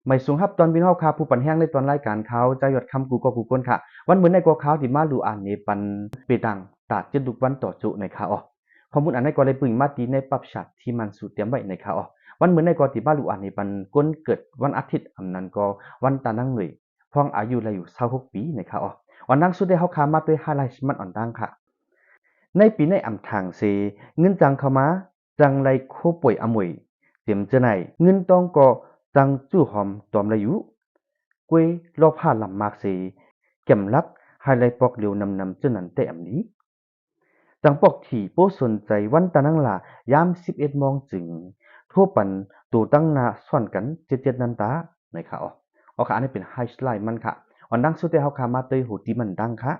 ไม่สูงครับตอนวินเฮาคาผู้ปันแห้งในตอนรายการเขาจะหยดคำกูก็กูก้นค่ะวันเหมือนในกอเขาที่มาดูอ่านนี่ปันเปตังตาดจะดุกวันต่อจุในค่ะอ๋อข้อมูลอันในกอเลยปึงมาตีในปรับฉัดที่มันสูตรเตรียมไว้ในค่ะอ๋อวันเหมือนในกอที่มาดูอ่านนี่ปันก้นเกิดวันอาทิตย์อำนั้นก็วันตานั่งเลยพองอายุเลยอยู่26 ปีในค่ะอ๋อวันนั่งสุดได้เฮาคามาด้วยไฮไลท์มันอ่อนดังค่ะในปีในอ่ำทางเซเงินจังเข้ามาจังไรโคป่วยอมวยเตรียมจะไหนเงินต้องก็จังจู้หอมตอมระยุ quê lo pha làm mạc gì kèm lắc hai lại bọc liều nằm cho nắn tệ ẩm lýจังปอกที่โป้สนใจวันตานังหลายาม11 โมงจึงทั่วปันตูตั้งนาส่วนกันเจ็ดนันตาในค่ะอ๋อค่ะอันนี้เป็นไฮไลท์มันค่ะวันดังสุดที่เขาขามาเตยหูที่มันดังค่ะ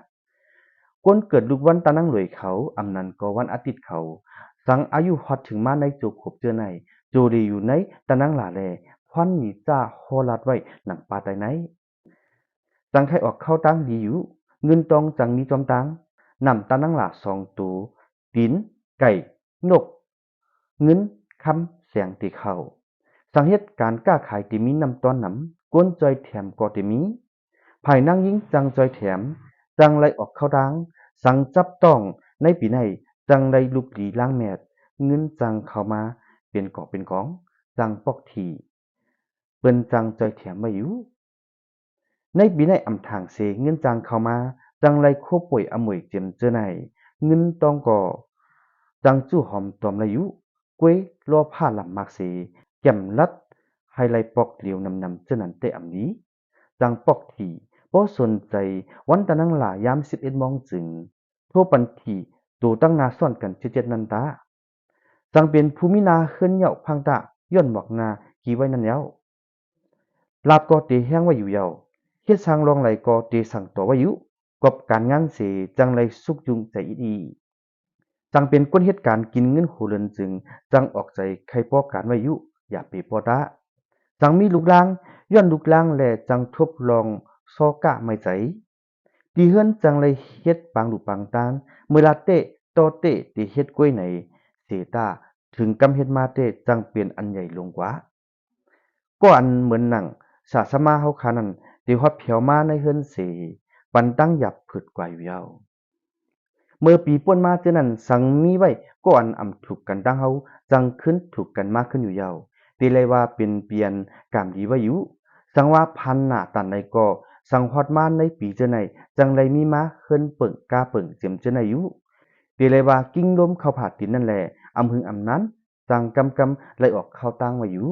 ก้นเกิดลูกวันตานังหลวยเขาอำนันก็วันอาทิตย์เขาสังอายุฮอดถึงมาในจูขบเจอในจูดีอยู่ในตานังหลาแลพอนหนีจ้าโฮลัดไว้หนังปลาไตไหน จังไข่ออกเข้าตั้งดีอยู่เงินตองจังมีจอมตังนำตานังหลา2 ตัวตีนไก่นกเงินคำเสียงตีเขาสังเหตุการก้าขายตีมีนำตอนนำก้นจอยแถมก็ตีมีภายนั่งยิ่งจังจอยแถมจังไรออกเข้าดังสังจับต้องในปีในจังไรลุกหลีล้างแมดเงินจังเข้ามาเป็นกอกเป็นกองจังปอกทีเปิ้นจังจอยแถมมาอยู่ ในปีในอำทางเสเงินจางเข้ามาจังไรโคป่วยอมวยเจียมเจอไหนเงินต้องก่อจังจู้หอมตอมระยุกวยรอผ้าลำมากเสแก่มลัดไฮไลปอกเหลียวนำเจอนันเตอำนี้จังปอกที่บ่สนใจวันตะนังหลายาม11 โมงจึงทั่วปันที่ตูตั้งนาซ่อนกันเจ็ดนันตาจังเป็นภูมินาเฮือนเหยาพังตะย้อนหมอกนากี่ไว้นั่นแล้วลาบก็เตแห้งไว้อยู่เยา เฮ็ดสร้างรองไหลก็เตสั่งตัวไว้อยู่กอบการงานเสจังไรสุกยุงใจอีจังเป็นก้นเหตุการณ์กินเงินหูเรือนจึงจังออกใจใครป้อการไว้อยู่อย่าเปปอตาจังมีลูกลางย้อนลูกลางแลจังทบลองซอกะไม่ใจดีเฮือนจังไรเฮ็ดปางลูกปางตานเมื่อลาเตะโตเตะตีเฮ็ดกล้วยไหนเสตาถึงกำเฮ็ดมาเตะจังเปลี่ยนอันใหญ่ลงกว่าก็อันเหมือนหนังสาสมาเฮาคานั้นที่ฮอดเผียวมาในเฮือนเสปันตั้งหยับผึดกว่าอยู่ยาวเมื่อปีป่วนมาเจอนั้นสังมีไว้ก็อันอำถูกกันตั้งเฮาจังขึ้นถูกกันมากขึ้นอยู่ยาวตีเลยว่าเป็นเปลี่ยนกามดีไว้อยู่สังว่าพันหน้าตันใดก็สังฮอดมาในปีเจอไหนจังไรมีมาเฮิรนเปิ่งกาเปิ่งเจียมเจอไหนอยู่ตีเลยว่ากิ้งลมเข้าผาดตินนั่นแหละอำหึงอำนั้นจังกำไหลออกเข้าตั้งไว้อยู่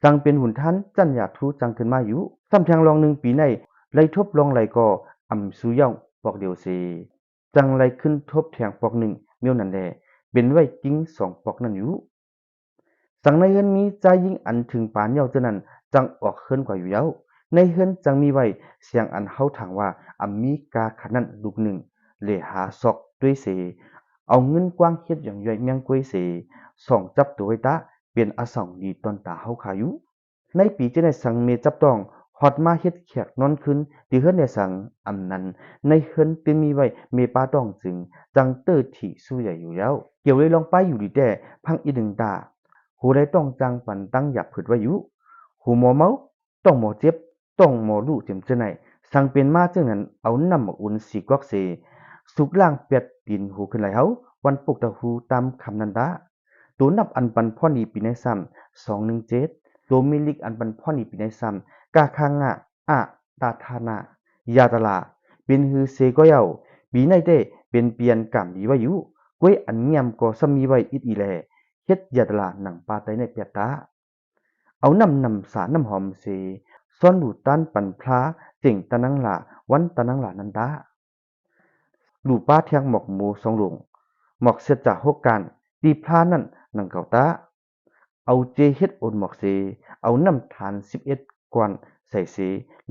จังเป็นหุ่นท่านจันอยากทูจังขึ้นมาอยู่ซ้ำแทงลอง1 ปีในไล่ทบลองไหลก็อ่ำสูเย่าปอกเดียวเสจังไล่ขึ้นทบแทงปอก1เมียวนั่นแหละเป็นไว้กิ้ง2 ปอกนั่นอยู่สังในเฮือนมีใจยิ่งอันถึงปานเยาเจานั้นจังออกเฮือนกว่าอยู่เย้าในเฮือนจังมีไว้เสียงอันเฮาถางว่าอ่ำมีกาขนันลูกหนึ่งเลหาซอกด้วยเสเอาเงินกว้างเฮ็ดอย่างย่อยเมียงกวยเสส่องจับตัวไว้ตาเป็นอสองดีตอนตาเฮาขาอยู่ ในปีจะได้สังเมจับต้องฮอดมาเฮ็ดแขกนอนขึ้นที่เฮือนได้สังอำนั้นในเฮือนตึงมีไว้เมปาต้องจึงจังเตอร์ที่สู้ใหญ่อยู่แล้วเกี่ยวเลยลองไปอยู่ดีแต่พังอีหนึ่งตาหูได้ต้องจังปันตั้งหยับผึดไว้อยู่หูหมอเมาต้องหมอเจ็บต้องหมอรู้เจ็มจะไหนสังเป็นมาจึงนั้นเอาน้ำมาอุ่นสีกอกเสสุกล่างเปียดปีนหูขึ้นไหลเฮาวันปลุกตะหูตามคำนันดาตัวนับอันปันพ่อนีปีในซ้ำ217โดมิลิกอันบันพ่อนีปีในซ้ำกาคางะอะตาทานายาตลาเป็นฮือเซก็เยาปีในเต้เป็นเปียนกำดีไว้อยู่ก้วยอันเงียมก็สมีไว้อิดอีแลเฮ็ดยาตลาหนังปาไตในเปียตาเอานำสารน้ำหอมเสซ่อนหลูต้านปันพลาเจ๋งตะนังหลาวันตะนังหลานันตาหลูป้าเทียงหมอกหมูสองหลงหมอกเสจจากหกการตีพลานั่นหนังเก่าตา เอาเจเฮ็ดโอนหมอกเสเอาน้ำฐาน11กวนใส่เส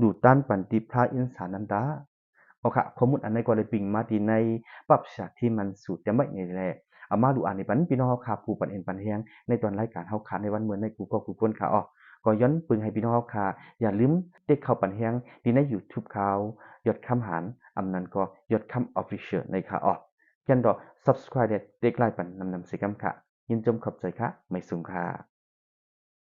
ดูต้านปันติพระอินสานันดาเอาค่ะข้อมูลอันในก็เลยปิงมาที่ในปรับฉากที่มันสูตรจะไม่ไงแหละเอามาดูอ่านในปันพี่น้องเฮาค่ะผู้ปันเอ็นปันแฮงในตอนรายการเฮาค่ะในวันเหมือนในกูก็กูเพิ่นค่ะอ๋อก็ย้อนปึงให้พี่น้องเฮาค่ะอย่าลืมเด็กเข้าปันแฮงที่ใน YouTube เขายอดคำหารอำนั้นก็ยอดคำ Official ในค่ะอ๋อยันดอก Subscribe เด็กไลน์ปันนำสิกำค่ะยินจมขอบใจค่ะไม่สูงค่ะ